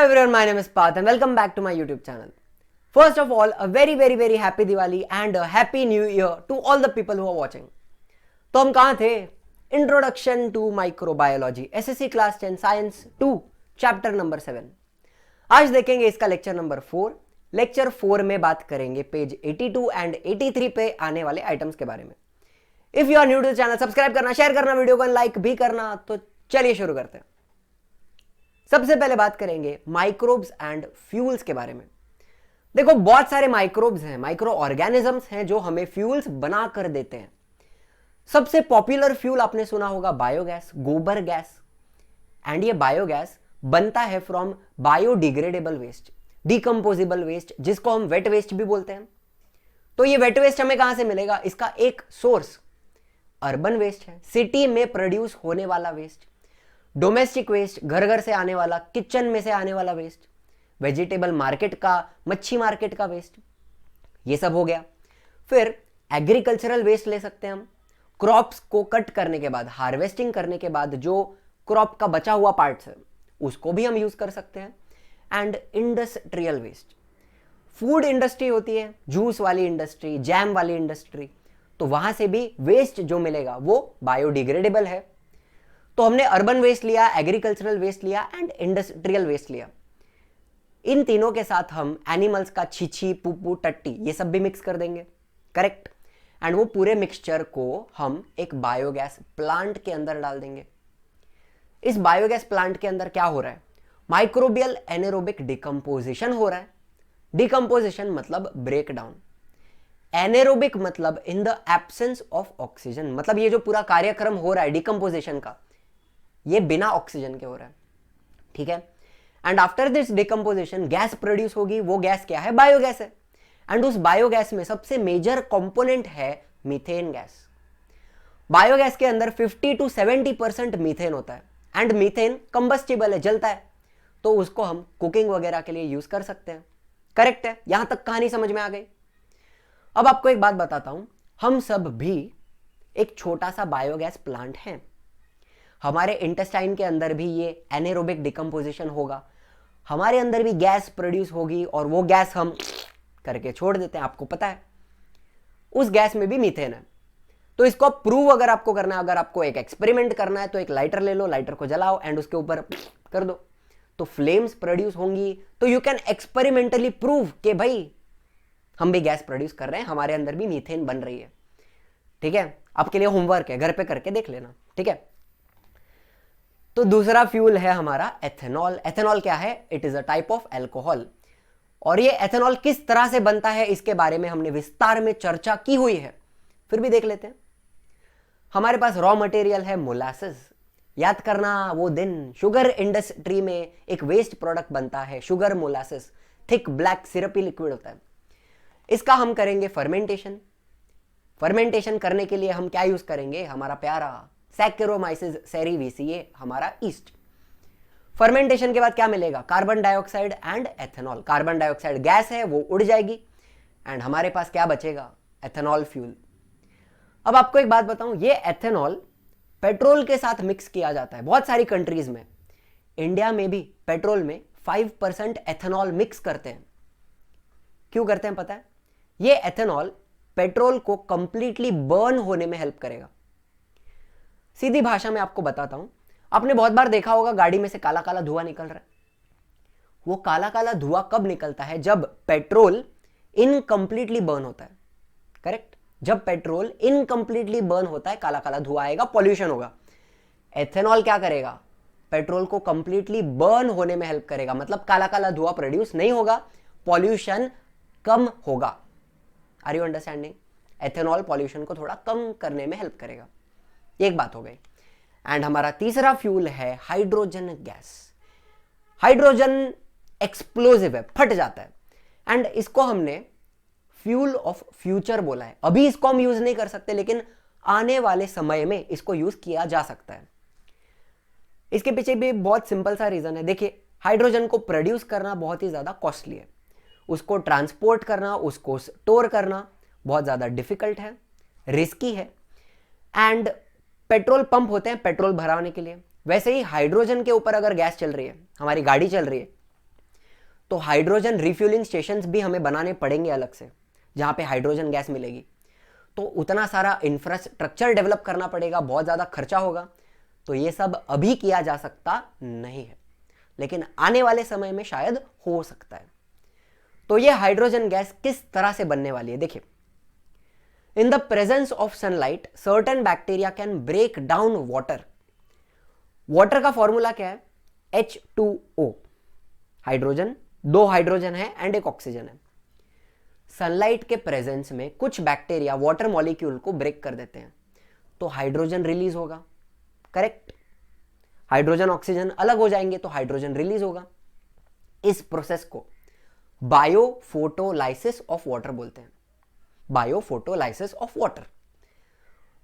everyone, my name is Path and welcome back to my YouTube channel. First of all, a very happy Diwali and a happy new year to all the people who are watching. तो हम कहाँ थे? Introduction to Microbiology, SSC Class 10 Science 2, Chapter number 7. आज देखेंगे इसका lecture number 4. Lecture 4 में बात करेंगे पेज 82 एंड 83 पे आने वाले आइटम्स के बारे में. If you are new to the channel, subscribe करना, शेयर करना, वीडियो को लाइक भी करना. तो चलिए शुरू करते हैं. सबसे पहले बात करेंगे माइक्रोब्स एंड फ्यूल्स के बारे में. देखो, बहुत सारे माइक्रोब्स हैं, माइक्रो ऑर्गेनिजम्स हैं जो हमें फ्यूल्स बना कर देते हैं. सबसे पॉपुलर फ्यूल आपने सुना होगा बायोगैस, गोबर गैस. एंड ये बायोगैस बनता है फ्रॉम बायोडिग्रेडेबल वेस्ट, डिकम्पोजिबल वेस्ट, जिसको हम वेट वेस्ट भी बोलते हैं. तो ये वेट वेस्ट हमें कहां से मिलेगा? इसका एक सोर्स अर्बन वेस्ट है, सिटी में प्रोड्यूस होने वाला वेस्ट. डोमेस्टिक वेस्ट, घर घर से आने वाला, किचन में से आने वाला वेस्ट, वेजिटेबल मार्केट का, मच्छी मार्केट का वेस्ट, ये सब हो गया. फिर एग्रीकल्चरल वेस्ट ले सकते हैं हम. क्रॉप्स को कट करने के बाद, हार्वेस्टिंग करने के बाद जो क्रॉप का बचा हुआ पार्ट्स है उसको भी हम यूज कर सकते हैं. And industrial waste, food industry होती है, जूस वाली इंडस्ट्री, जैम वाली इंडस्ट्री, तो वहां से भी वेस्ट जो मिलेगा वो बायोडिग्रेडेबल है. तो हमने अर्बन वेस्ट लिया, एग्रीकल्चरल वेस्ट लिया एंड इंडस्ट्रियल वेस्ट लिया. इन तीनों के साथ हम एनिमल्स का छीछी, पुप्पू, टट्टी ये सब भी मिक्स कर देंगे. करेक्ट. एंड वो पूरे मिक्सचर को हम एक बायोगैस प्लांट के अंदर डाल देंगे. इस बायोगैस प्लांट के अंदर क्या हो रहा है? माइक्रोबियल एनेरोबिक डिकम्पोजिशन हो रहा है. डिकम्पोजिशन मतलब ब्रेक डाउन. एनेरोबिक मतलब in the absence of oxygen, मतलब ये जो पूरा कार्यक्रम हो रहा है डिकम्पोजिशन का, ये बिना ऑक्सीजन के हो रहा है. ठीक है. And after this decomposition gas produce होगी. वो गैस क्या है? बायोगैस है. एंड उस बायोगैस में सबसे मेजर कंपोनेंट है मीथेन गैस. बायोगैस के अंदर 50 to 70% मीथेन होता है. एंड मीथेन कंबस्टिबल है, जलता है, तो उसको हम कुकिंग वगैरह के लिए यूज कर सकते हैं. करेक्ट है. यहां तक कहानी समझ में आ गई. अब आपको एक बात बताता हूं, हम सब भी एक छोटा सा बायोगैस प्लांट है. हमारे इंटेस्टाइन के अंदर भी ये एनेरोबिक डिकम्पोजिशन होगा, हमारे अंदर भी गैस प्रोड्यूस होगी और वो गैस हम करके छोड़ देते हैं. आपको पता है उस गैस में भी मीथेन है. तो इसको प्रूव अगर आपको करना है, अगर आपको एक एक्सपेरिमेंट करना है, तो एक लाइटर ले लो, लाइटर को जलाओ एंड उसके ऊपर कर दो, तो फ्लेम्स प्रोड्यूस होंगी. तो यू कैन एक्सपेरिमेंटली प्रूव कि भाई हम भी गैस प्रोड्यूस कर रहे हैं, हमारे अंदर भी मीथेन बन रही है. ठीक है. आपके लिए होमवर्क है, घर पे करके देख लेना. ठीक है. तो दूसरा फ्यूल है हमारा एथेनॉल. एथेनॉल क्या है? It is a type of alcohol. और ये एथेनॉल किस तरह से बनता है इसके बारे में हमने विस्तार में चर्चा की हुई है, फिर भी देख लेते हैं. हमारे पास रॉ मटेरियल है मोलासेस. याद करना वो दिन शुगर इंडस्ट्री में एक वेस्ट प्रोडक्ट बनता है, sugar molasses. Thick black syrupy liquid होता है. इसका हम करेंगे फर्मेंटेशन. फर्मेंटेशन करने के लिए हम क्या यूज करेंगे? हमारा प्यारा सैक्रोमाइसिस सेरीवीसीए, हमारा ईस्ट. फर्मेंटेशन के बाद क्या मिलेगा? Carbon dioxide and ethanol. Carbon dioxide gas है, वो उड़ जाएगी एंड हमारे पास क्या बचेगा? Ethanol fuel. अब आपको एक बात बताऊं, ये एथेनॉल पेट्रोल के साथ मिक्स किया जाता है बहुत सारी कंट्रीज में. इंडिया में भी पेट्रोल में 5% एथेनॉल मिक्स करते हैं. क्यों करते हैं पता है? ये एथेनॉल पेट्रोल को कंप्लीटली बर्न होने में हेल्प करेगा. सीधी भाषा में आपको बताता हूं, आपने बहुत बार देखा होगा गाड़ी में से काला काला धुआं निकल रहा है. वो काला काला धुआं कब निकलता है? जब पेट्रोल इनकम्प्लीटली बर्न होता है. करेक्ट. जब पेट्रोल इनकम्प्लीटली बर्न होता है, काला काला धुआं आएगा, पॉल्यूशन होगा. एथेनॉल क्या करेगा? पेट्रोल को कंप्लीटली बर्न होने में हेल्प करेगा. मतलब काला काला धुआं प्रोड्यूस नहीं होगा, पॉल्यूशन कम होगा. Are you understanding? Ethanol pollution को थोड़ा कम करने में हेल्प करेगा. एक बात हो गई. एंड हमारा तीसरा फ्यूल है हाइड्रोजन गैस. हाइड्रोजन एक्सप्लोजिव है, फट जाता है. एंड इसको हमने फ्यूल ऑफ फ्यूचर बोला है. अभी इसको हम यूज नहीं कर सकते, लेकिन आने वाले समय में इसको यूज किया जा सकता है. इसके पीछे भी बहुत सिंपल सा रीजन है. देखिए, हाइड्रोजन को प्रोड्यूस करना बहुत ही ज्यादा कॉस्टली है. उसको ट्रांसपोर्ट करना, उसको स्टोर करना बहुत ज्यादा डिफिकल्ट है, रिस्की है. एंड पेट्रोल पंप होते हैं पेट्रोल भराने के लिए, वैसे ही हाइड्रोजन के ऊपर अगर गैस चल रही है, हमारी गाड़ी चल रही है, तो हाइड्रोजन रिफ्यूलिंग स्टेशंस भी हमें बनाने पड़ेंगे अलग से, जहाँ पे हाइड्रोजन गैस मिलेगी। तो उतना सारा इंफ्रास्ट्रक्चर डेवलप करना पड़ेगा, बहुत ज़्यादा खर्चा होगा। तो ये सब अभी किया जा सकता नहीं है, लेकिन आने वाले समय में शायद हो सकता है। तो ये हाइड्रोजन गैस किस तरह से बनने वाली है, देखिए। In the presence of sunlight certain bacteria can break down water. Water का फॉर्मूला क्या है? H2O। हाइड्रोजन, 2 हाइड्रोजन है एंड एक ऑक्सीजन है। सनलाइट के प्रेजेंस में कुछ बैक्टीरिया वाटर मॉलिक्यूल को ब्रेक कर देते हैं, तो हाइड्रोजन रिलीज होगा। करेक्ट। हाइड्रोजन ऑक्सीजन अलग हो जाएंगे तो हाइड्रोजन रिलीज होगा। इस प्रोसेस को बायोफोटोलाइसिस ऑफ वाटर बोलते हैं। बायोफोटोलाइसिस ऑफ वाटर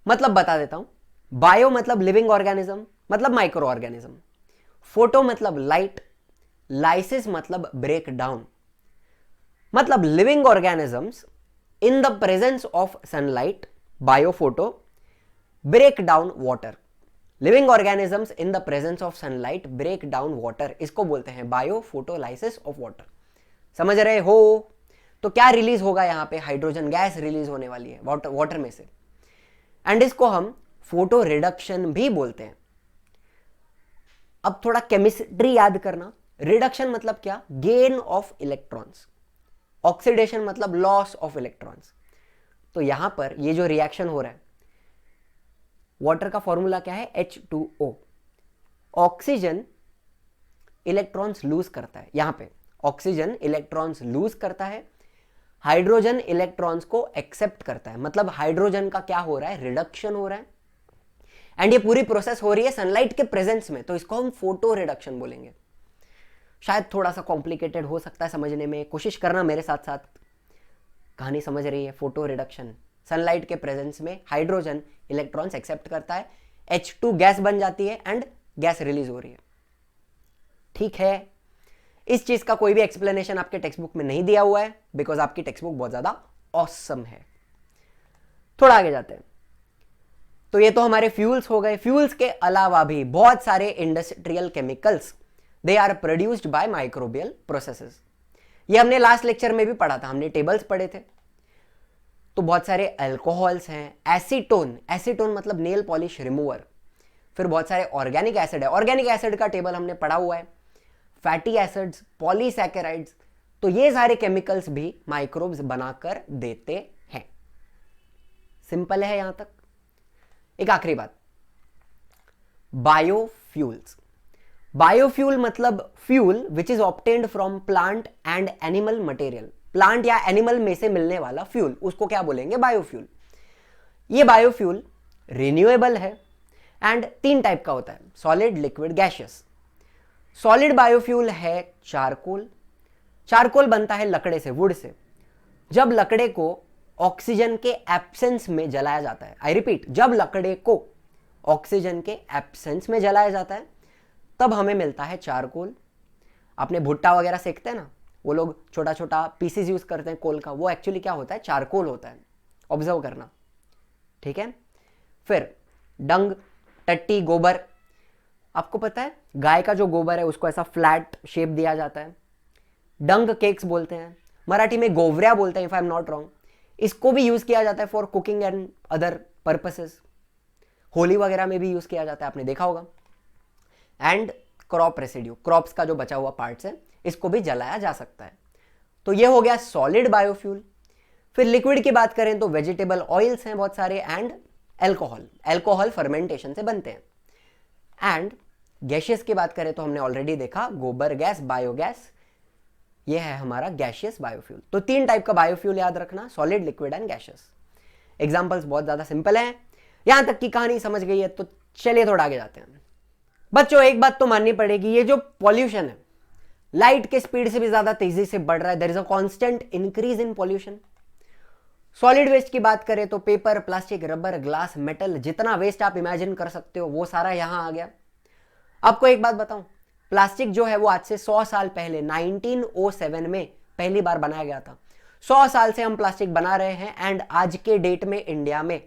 मतलब बता देता हूं। बायो मतलब लिविंग ऑर्गेनिज्म, मतलब माइक्रो ऑर्गेनिज्म। फोटो मतलब लाइट, लाइसिस मतलब ब्रेक डाउन। मतलब living organisms in the presence of sunlight, biophoto, break down water. Living organisms in the presence of sunlight break down water, इसको बोलते हैं बायोफोटोलाइसिस of water. समझ रहे हो? तो क्या रिलीज होगा यहां पे? हाइड्रोजन गैस रिलीज होने वाली है वाटर में से, एंड इसको हम फोटो रिडक्शन भी बोलते हैं। अब थोड़ा केमिस्ट्री याद करना। रिडक्शन मतलब क्या? Gain of electrons. ऑक्सीडेशन मतलब लॉस ऑफ इलेक्ट्रॉन्स। तो यहां पर ये जो रिएक्शन हो रहा है, वाटर का फॉर्मूला क्या है? H2O। ऑक्सीजन इलेक्ट्रॉन्स लूज करता है, यहां पे ऑक्सीजन इलेक्ट्रॉन्स लूज करता है, हाइड्रोजन इलेक्ट्रॉन्स को एक्सेप्ट करता है। मतलब हाइड्रोजन का क्या हो रहा है? रिडक्शन हो रहा है। एंड ये पूरी प्रोसेस हो रही है सनलाइट के प्रेजेंस में, तो इसको हम फोटो रिडक्शन बोलेंगे। शायद थोड़ा सा कॉम्प्लिकेटेड हो सकता है समझने में, कोशिश करना मेरे साथ साथ। कहानी समझ रही है? फोटो रिडक्शन, सनलाइट के प्रेजेंस में हाइड्रोजन इलेक्ट्रॉन्स एक्सेप्ट करता है, H2 गैस बन जाती है एंड गैस रिलीज हो रही है। ठीक है। इस चीज का कोई भी एक्सप्लेनेशन आपके टेक्स्ट बुक में नहीं दिया हुआ है, बिकॉज आपकी टेक्स्ट बुक बहुत ज्यादा ऑसम है। थोड़ा आगे जाते हैं। तो ये तो हमारे फ्यूल्स हो गए। फ्यूल्स के अलावा भी बहुत सारे industrial chemicals, they are produced by microbial processes. ये हमने लास्ट लेक्चर में भी पढ़ा था, हमने टेबल्स पढ़े थे। तो बहुत सारे अल्कोहल्स हैं, एसीटोन, एसीटोन मतलब नेल पॉलिश रिमूवर। फिर बहुत सारे ऑर्गेनिक एसिड है, ऑर्गेनिक एसिड का टेबल हमने पढ़ा हुआ है। फैटी एसिड्स, पॉलीसैकेराइड्स, तो ये सारे केमिकल्स भी माइक्रोब्स बनाकर देते हैं। सिंपल है यहां तक। एक आखिरी बात, बायोफ्यूल्स। बायोफ्यूल मतलब fuel which is obtained from plant and animal material. Plant या एनिमल में से मिलने वाला फ्यूल, उसको क्या बोलेंगे? बायोफ्यूल। ये बायोफ्यूल रिन्यूएबल है एंड 3 टाइप का होता है, solid, liquid, gaseous. Solid biofuel है चारकोल। चारकोल बनता है लकड़े से, वुड से। जब लकड़े को ऑक्सीजन के एब्सेंस में जलाया जाता है, आई रिपीट, जब लकड़े को ऑक्सीजन के एब्सेंस में जलाया जाता है तब हमें मिलता है चारकोल। आपने भुट्टा वगैरह सेकते हैं ना, वो लोग छोटा छोटा पीसेस यूज करते हैं कोल का, वो एक्चुअली क्या होता है? चारकोल होता है। ऑब्जर्व करना, ठीक है। फिर डंग, टट्टी, गोबर। आपको पता है गाय का जो गोबर है उसको ऐसा फ्लैट शेप दिया जाता है, डंग केक्स बोलते हैं, मराठी में गोवऱ्या बोलते हैं if I am not wrong. इसको भी यूज किया जाता है for cooking and other purposes. Holi वगैरह में भी यूज किया जाता है, आपने देखा होगा। एंड क्रॉप रेसिड्यू, क्रॉप्स का जो बचा हुआ पार्ट्स है, इसको भी जलाया जा सकता है। तो ये हो गया सॉलिड बायोफ्यूल। फिर लिक्विड की बात करें तो वेजिटेबल ऑयल्स हैं बहुत सारे एंड एल्कोहल। एल्कोहल फर्मेंटेशन से बनते हैं। एंड गैशियस की बात करें तो हमने ऑलरेडी देखा, गोबर गैस, बायोगैस, ये है हमारा गैशियस बायोफ्यूल। तो 3 टाइप का बायोफ्यूल याद रखना, solid, liquid and gaseous. Examples बहुत ज्यादा सिंपल हैं। यहां तक की कहानी समझ गई है तो चलिए थोड़ा आगे जाते हैं। बच्चों एक बात तो माननी पड़ेगी, ये जो पॉल्यूशन है लाइट के स्पीड से भी ज्यादा तेजी से बढ़ रहा है। There is a constant increase in pollution. Solid waste की बात करें तो paper, plastic, rubber, glass, metal, जितना वेस्ट आप इमेजिन कर सकते हो वो सारा यहां आ गया। आपको एक बात बताऊं, प्लास्टिक जो है वो आज से 100 साल पहले 1907 में पहली बार बनाया गया था। 100 साल से हम प्लास्टिक बना रहे हैं एंड आज के डेट में इंडिया में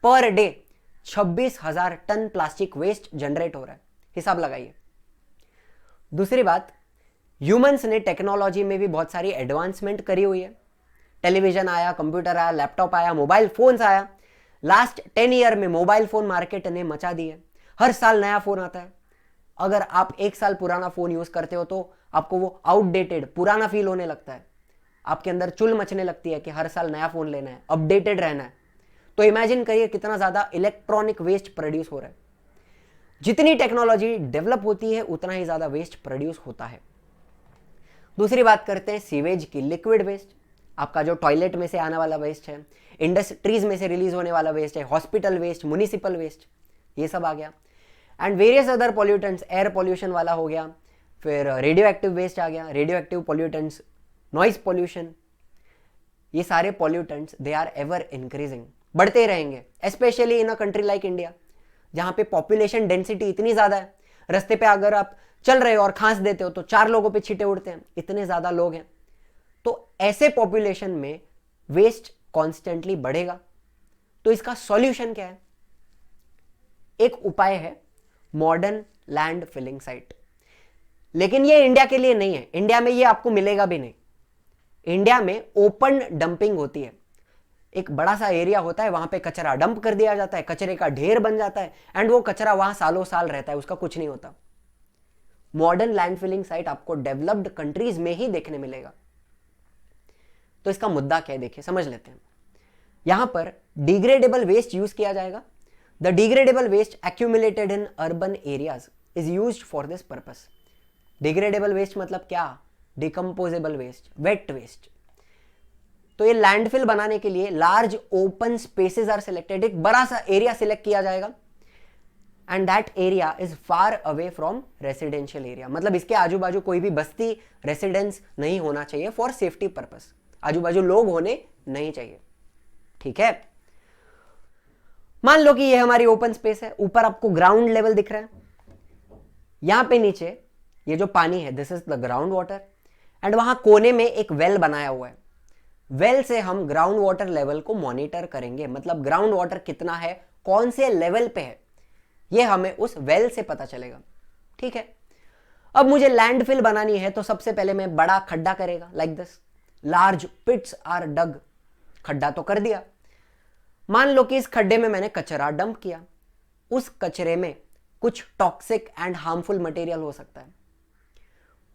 per day 26,000 tonne plastic waste generate हो रहा है। हिसाब लगाइए। दूसरी बात, ह्यूमंस ने टेक्नोलॉजी में भी बहुत सारी एडवांसमेंट करी हुई है। टेलीविजन आया, कंप्यूटर आया, लैपटॉप आया, मोबाइल फोन्स आया। लास्ट 10 ईयर में मोबाइल फोन मार्केट ने मचा दी है। हर साल नया फोन आता है। अगर आप 1 साल पुराना फोन यूज करते हो तो आपको वो आउटडेटेड, पुराना फील होने लगता है। आपके अंदर चुल मचने लगती है कि हर साल नया फोन लेना है, अपडेटेड रहना है। तो इमेजिन करिए कितना ज्यादा इलेक्ट्रॉनिक वेस्ट प्रोड्यूस हो रहा है। जितनी टेक्नोलॉजी डेवलप होती है उतना ही ज्यादा वेस्ट प्रोड्यूस होता है। दूसरी बात करते हैं सीवेज की, लिक्विड वेस्ट। आपका जो टॉयलेट में से आने वाला वेस्ट है, इंडस्ट्रीज में से रिलीज होने वाला वेस्ट है, हॉस्पिटल वेस्ट, म्युनिसिपल वेस्ट, ये सब आ गया। And various other pollutants, air pollution वाला हो गया, फिर रेडियो एक्टिव वेस्ट आ गया, radioactive pollutants, noise pollution. ये सारे pollutants they are ever increasing, बढ़ते रहेंगे, specially in a country like India जहां पे पॉपुलेशन डेंसिटी इतनी ज्यादा है। रास्ते पे अगर आप चल रहे हो और खांस देते हो तो 4 लोगों पे छींटे उड़ते हैं, इतने ज्यादा लोग हैं। तो ऐसे पॉपुलेशन में वेस्ट कॉन्स्टेंटली बढ़ेगा। तो इसका सॉल्यूशन क्या है? एक उपाय है मॉडर्न लैंड फिलिंग साइट। लेकिन ये इंडिया के लिए नहीं है, इंडिया में ये आपको मिलेगा भी नहीं। इंडिया में ओपन डंपिंग होती है। एक बड़ा सा एरिया होता है, वहां पे कचरा डंप कर दिया जाता है, कचरे का ढेर बन जाता है एंड वो कचरा वहां सालों साल रहता है, उसका कुछ नहीं होता। मॉडर्न लैंडफिलिंग साइट आपको डेवलप्ड कंट्रीज में ही देखने मिलेगा। तो इसका मुद्दा क्या है, देखिए समझ लेते हैं। यहां पर डिग्रेडेबल वेस्ट यूज किया जाएगा। The degradable waste accumulated in urban areas is used for this purpose. Degradable waste मतलब क्या? Decomposable waste, wet waste. तो ये लैंडफिल बनाने के लिए large open spaces are selected. एक बड़ा सा एरिया सिलेक्ट किया जाएगा and that area is far away from residential area. मतलब इसके आजू बाजू कोई भी बस्ती, रेसिडेंस नहीं होना चाहिए फॉर सेफ्टी पर्पस। आजू बाजू लोग होने नहीं चाहिए, ठीक है। मान लो कि ये हमारी ओपन स्पेस है, ऊपर आपको ग्राउंड लेवल दिख रहा है, यहां पे नीचे ये जो पानी है this is the ground water and वहां कोने में एक वेल बनाया हुआ है। वेल से हम ग्राउंड वाटर लेवल को मॉनिटर करेंगे। मतलब ग्राउंड वाटर कितना है, कौन से लेवल पे है, ये हमें उस वेल से पता चलेगा, ठीक है। अब मुझे लैंडफिल बनानी है तो सबसे पहले मैं बड़ा खड्डा करेगा, like this. Large pits are dug. खड्डा तो कर दिया। मान लो कि इस खड्डे में मैंने कचरा डंप किया। उस कचरे में कुछ टॉक्सिक एंड हार्मफुल मटेरियल हो सकता है।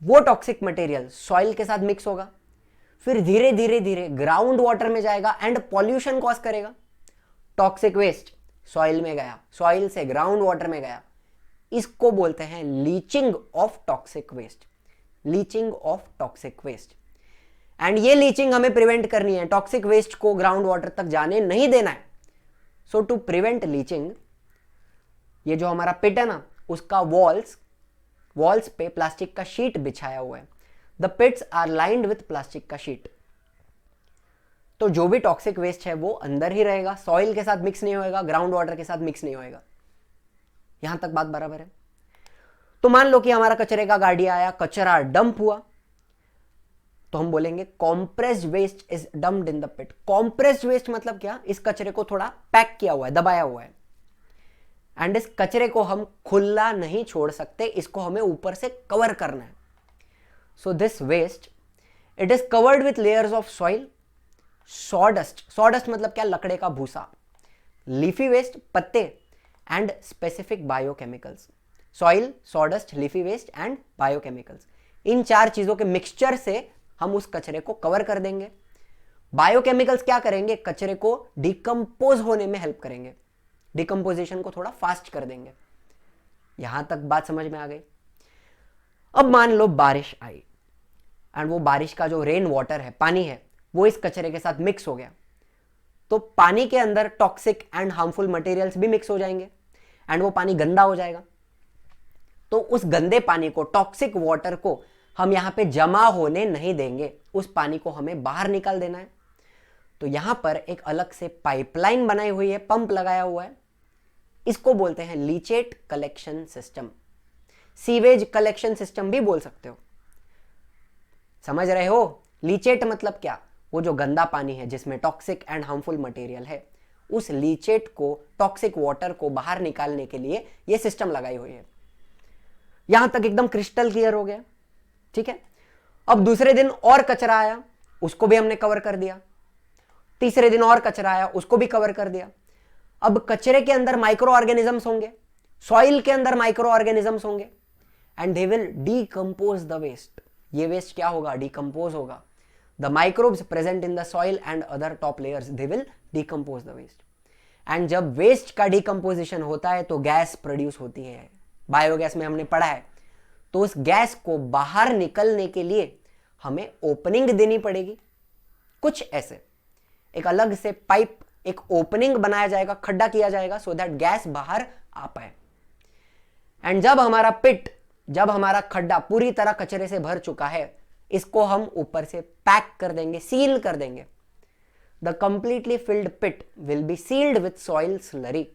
वो टॉक्सिक मटेरियल सॉइल के साथ मिक्स होगा, फिर धीरे धीरे धीरे ग्राउंड वाटर में जाएगा एंड पॉल्यूशन कॉज करेगा। टॉक्सिक वेस्ट सॉइल में गया, सॉइल से ग्राउंड वाटर में गया, इसको बोलते हैं leaching of toxic waste. Leaching of toxic waste. And ये लीचिंग हमें प्रिवेंट करनी है, टॉक्सिक वेस्ट को ग्राउंड वाटर तक जाने नहीं देना है। सो टू प्रिवेंट लीचिंग, ये जो हमारा पिट है ना, उसका वॉल्स पे प्लास्टिक का शीट बिछाया हुआ है। The pits are lined with plastic का शीट। तो जो भी टॉक्सिक वेस्ट है वो अंदर ही रहेगा, सॉइल के साथ मिक्स नहीं होएगा, ग्राउंड वाटर के साथ मिक्स नहीं होएगा। यहां तक बात बराबर है। तो मान लो कि हमारा कचरे का गाड़ी आया, कचरा डंप हुआ, तो हम बोलेंगे compressed waste is dumped in the pit. Compressed waste मतलब क्या? इस कचरे को थोड़ा पैक किया हुआ है, दबाया हुआ है एंड इस कचरे को हम खुला नहीं छोड़ सकते, इसको हमें ऊपर से कवर करना है। So this waste it is covered with layers of soil, sawdust. Sawdust मतलब क्या? लकड़े का भूसा। लीफी वेस्ट, पत्ते and specific biochemicals. Soil, sawdust, leafy waste and biochemicals, इन 4 चीजों के मिक्सचर से हम उस कचरे को कवर कर देंगे। बायोकेमिकल्स क्या करेंगे? कचरे को डिकम्पोज होने में हेल्प करेंगे, डिकम्पोजिशन को थोड़ा फास्ट कर देंगे। यहां तक बात समझ में आ गई। अब मान लो बारिश आई एंड वो बारिश का जो रेन वाटर है, पानी है, वो इस कचरे के साथ मिक्स हो गया। तो पानी के अंदर टॉक्सिक एंड हार्मफुल मटेरियल्स भी मिक्स हो जाएंगे एंड वो पानी गंदा हो जाएगा। तो उस गंदे पानी को, टॉक्सिक वाटर को हम यहां पे जमा होने नहीं देंगे, उस पानी को हमें बाहर निकाल देना है। तो यहां पर एक अलग से पाइपलाइन बनाई हुई है, पंप लगाया हुआ है, इसको बोलते हैं leachate collection system. Sewage collection system भी बोल सकते हो। समझ रहे हो? लीचेट मतलब क्या? वो जो गंदा पानी है जिसमें टॉक्सिक एंड हार्मफुल मटेरियल है, उस लीचेट को, टॉक्सिक वाटर को बाहर निकालने के लिए ये सिस्टम लगाई हुई है। यहां तक एकदम क्रिस्टल क्लियर हो गया, ठीक है। अब दूसरे दिन और कचरा आया, उसको भी हमने कवर कर दिया। तीसरे दिन और कचरा आया, उसको भी कवर कर दिया। अब कचरे के अंदर माइक्रो ऑर्गेनिजम्स होंगे, सॉइल के अंदर माइक्रो ऑर्गेनिजम्स होंगे, and they will decompose the waste. ये वेस्ट क्या होगा? डीकंपोज होगा। The microbes present in the soil and other top layers, they will decompose the waste. And जब वेस्ट का डीकंपोजिशन होता है तो गैस प्रोड्यूस होती है, बायोगैस में हमने पढ़ा है। तो उस गैस को बाहर निकलने के लिए हमें ओपनिंग देनी पड़ेगी, कुछ ऐसे एक अलग से पाइप, एक ओपनिंग बनाया जाएगा, खड्डा किया जाएगा, सो दैट गैस बाहर आ पाए। एंड जब हमारा पिट, जब हमारा खड्डा पूरी तरह कचरे से भर चुका है, इसको हम ऊपर से पैक कर देंगे, सील कर देंगे। The completely filled pit will be sealed with soil slurry.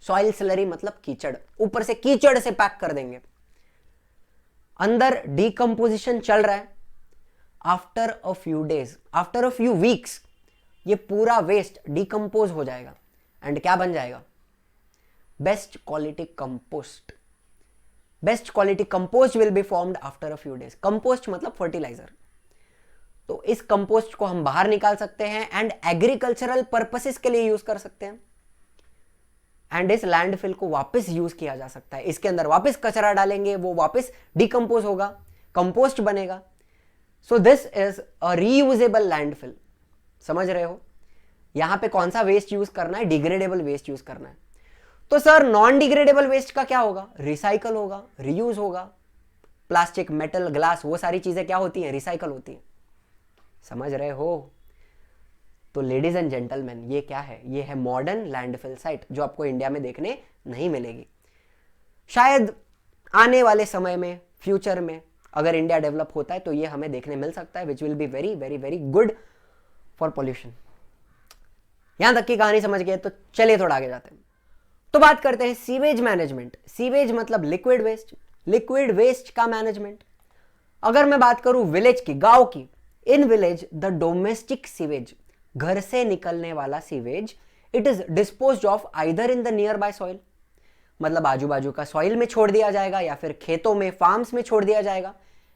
Soil slurry मतलब कीचड़, ऊपर से कीचड़ से पैक कर देंगे। अंदर डीकंपोजिशन चल रहा है। After a few days, after a few weeks, ये पूरा वेस्ट डीकंपोज हो जाएगा एंड क्या बन जाएगा? Best quality compost. Best quality compost will be formed after a few days. Compost मतलब फर्टिलाइजर। तो इस कंपोस्ट को हम बाहर निकाल सकते हैं एंड एग्रीकल्चरल पर्पसेस के लिए यूज कर सकते हैं। एंड इस लैंडफिल को वापस यूज किया जा सकता है। इसके अंदर वापस कचरा डालेंगे, वो वापस डिकंपोज होगा, कंपोस्ट बनेगा। So this is a reusable landfill. समझ रहे हो? यहां पे कौन सा वेस्ट यूज करना है? डिग्रेडेबल वेस्ट यूज करना है। तो सर नॉन डिग्रेडेबल वेस्ट का क्या होगा? रिसाइकल होगा, रीयूज होगा। प्लास्टिक, मेटल, ग्लास, वो सारी चीजें क्या होती हैं? रिसाइकल होती हैं। समझ रहे हो? तो लेडीज एंड जेंटलमैन, ये क्या है? ये है मॉडर्न लैंडफिल साइट, जो आपको इंडिया में देखने नहीं मिलेगी। शायद आने वाले समय में, फ्यूचर में, अगर इंडिया डेवलप होता है तो ये हमें देखने मिल सकता है, which will be very very very good for pollution. यहां तक की कहानी समझ गए? तो चलिए थोड़ा आगे जाते हैं। तो बात करते हैं सीवेज मैनेजमेंट। सीवेज मतलब लिक्विड वेस्ट। लिक्विड वेस्ट का मैनेजमेंट। अगर मैं बात करूं विलेज की, गांव की, in village the domestic sewage, घर से निकलने वाला sewage, it is disposed of either in the near by soil, मतलब आजू बाजू का सॉइल में छोड़ दिया जाएगा या फिर खेतों में, फार्म्स में छोड़ दिया जाएगा।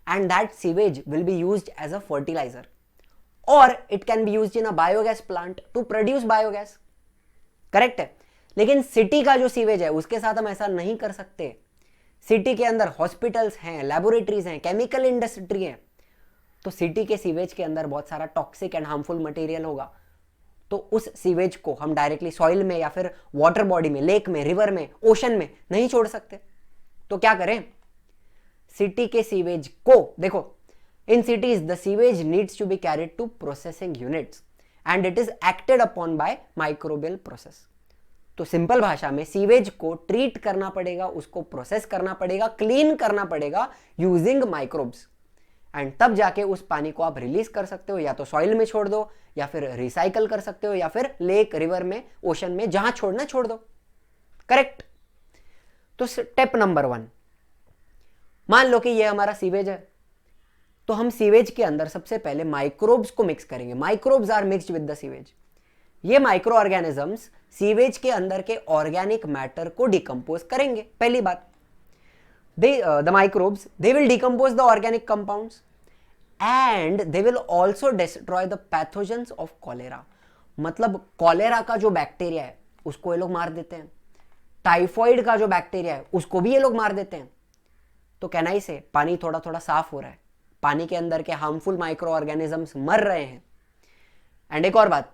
And that sewage will be used as a fertiliser, और it can be used in a biogas plant to produce biogas. Correct है? लेकिन सिटी का जो सीवेज है उसके साथ हम ऐसा नहीं कर सकते। सिटी के अंदर हॉस्पिटल्स हैं, लैबोरेटरीज हैं, केमिकल इंडस्ट्री है, तो सिटी के सीवेज के अंदर बहुत सारा टॉक्सिक एंड हार्मफुल मटेरियल होगा। तो उस सीवेज को हम डायरेक्टली सॉइल में या फिर वाटर बॉडी में, लेक में, रिवर में, ओशन में नहीं छोड़ सकते। तो क्या करें? सिटी के सीवेज को, देखो, इन cities the sewage needs to be carried to processing units and it is acted upon by microbial process। तो सिंपल भाषा में सीवेज को ट्रीट करना पड़ेगा, उसको प्रोसेस करना पड़ेगा, क्लीन करना पड़ेगा यूजिंग माइक्रोब्स, एंड तब जाके उस पानी को आप रिलीज कर सकते हो। या तो सॉइल में छोड़ दो, या फिर रिसाइकल कर सकते हो, या फिर लेक, रिवर में, ओशन में, जहां छोड़ना छोड़ दो। करेक्ट? तो स्टेप नंबर 1, मान लो कि ये हमारा सीवेज है, तो हम सीवेज के अंदर सबसे पहले माइक्रोब्स को मिक्स करेंगे। Microbes are mixed with the sewage. ये माइक्रो ऑर्गेनिजम्स सीवेज के अंदर के ऑर्गेनिक मैटर को डिकम्पोज करेंगे। पहली बात, the microbes they will decompose the organic compounds and they will also destroy the pathogens of cholera. मतलब कॉलेरा का जो बैक्टीरिया है उसको ये लोग मार देते हैं, टाइफॉइड का जो बैक्टीरिया है उसको भी ये लोग मार देते हैं। तो कहना ही से पानी थोड़ा थोड़ा साफ हो रहा है, पानी के अंदर के हार्मफुल माइक्रो ऑर्गेनिजम्स मर रहे हैं। एंड एक और बात,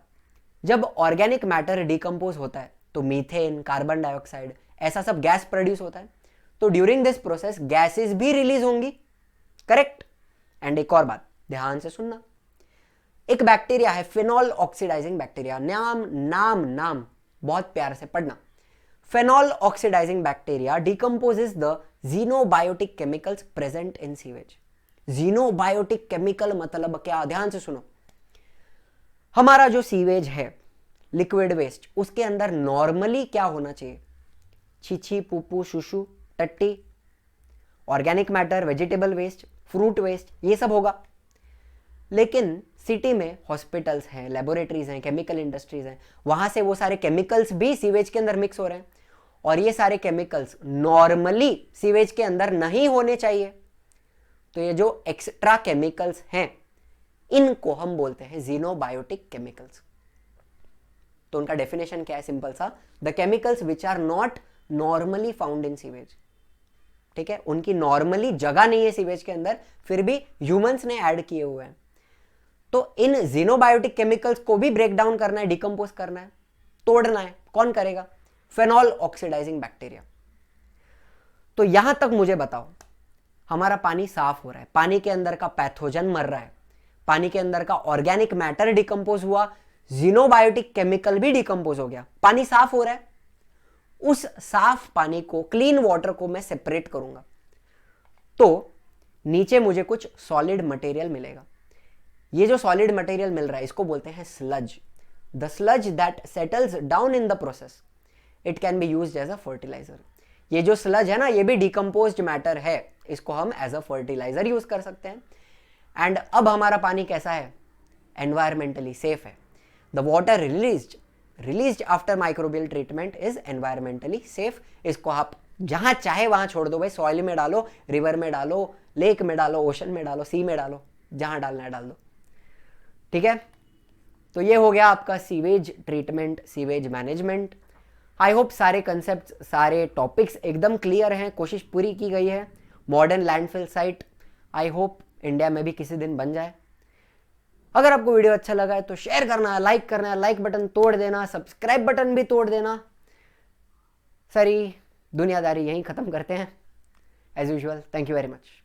जब ऑर्गेनिक मैटर डिकम्पोज होता है तो मीथेन, कार्बन डाइऑक्साइड, ऐसा सब गैस प्रोड्यूस होता है। तो ड्यूरिंग दिस प्रोसेस गैसेस भी रिलीज होंगी। करेक्ट? एंड एक और बात ध्यान से सुनना, एक बैक्टीरिया है फिनॉल ऑक्सीडाइजिंग बैक्टीरिया। नाम बहुत प्यार से पढ़ना। Phenol oxidising bacteria decomposes the xenobiotic chemicals present in sewage. Xenobiotic chemical मतलब क्या? ध्यान से सुनो। हमारा जो सीवेज है, लिक्विड वेस्ट, उसके अंदर नॉर्मली क्या होना चाहिए? छीछी, पुपू, शुशु, टट्टी, organic matter, vegetable waste, fruit waste, ये सब होगा। लेकिन सिटी में हॉस्पिटल्स हैं, लेबोरेटरीज हैं, केमिकल इंडस्ट्रीज हैं, वहां से वो सारे केमिकल्स भी सीवेज के अंदर मिक्स हो रहे हैं, और ये सारे केमिकल्स नॉर्मली सीवेज के अंदर नहीं होने चाहिए। तो ये जो एक्स्ट्रा केमिकल्स हैं इनको हम बोलते हैं जीनोबायोटिक केमिकल्स। तो उनका डेफिनेशन क्या है, सिंपल सा, the chemicals which are not normally found in sewage. ठीक है, उनकी नॉर्मली जगह नहीं है सीवेज के अंदर, फिर भी ह्यूमंस ने ऐड किए हुए हैं। तो इन जीनोबायोटिक केमिकल्स को भी ब्रेक डाउन करना है, डिकम्पोज करना है, तोड़ना है। कौन करेगा? Phenol oxidising bacteria. तो यहां तक मुझे बताओ, हमारा पानी साफ हो रहा है, पानी के अंदर का पैथोजन मर रहा है, पानी के अंदर का ऑर्गेनिक मैटर डिकम्पोज हुआ, जीनोबायोटिक केमिकल भी डिकम्पोज हो गया, पानी साफ हो रहा है। उस साफ पानी को, क्लीन वाटर को मैं सेपरेट करूंगा तो नीचे मुझे कुछ सॉलिड मटेरियल मिलेगा। ये जो सॉलिड मटेरियल मिल रहा है इसको बोलते हैं sludge. The sludge that settles down in the process, it can be used as a fertiliser. ये जो स्लज है ना, ये भी डिकम्पोज्ड मैटर है, इसको हम एज अ फर्टिलाइजर यूज कर सकते हैं। एंड अब हमारा पानी कैसा है? एनवायरमेंटली सेफ है। The water released after microbial treatment is environmentally safe. इसको आप जहां चाहे वहां छोड़ दो भाई, सॉइल में डालो, रिवर में डालो, लेक में डालो, ओशन में डालो, सी में डालो, जहां डालना है डाल दो। ठीक है, तो ये हो गया आपका sewage treatment, sewage management. I hope सारे कंसेप्ट, सारे टॉपिक्स एकदम क्लियर हैं, कोशिश पूरी की गई है। Modern landfill site I hope India में भी किसी दिन बन जाए। अगर आपको वीडियो अच्छा लगा है तो शेयर करना, लाइक करना, लाइक बटन तोड़ देना, सब्सक्राइब बटन भी तोड़ देना। सारी दुनियादारी यहीं खत्म करते हैं as usual. Thank you very much.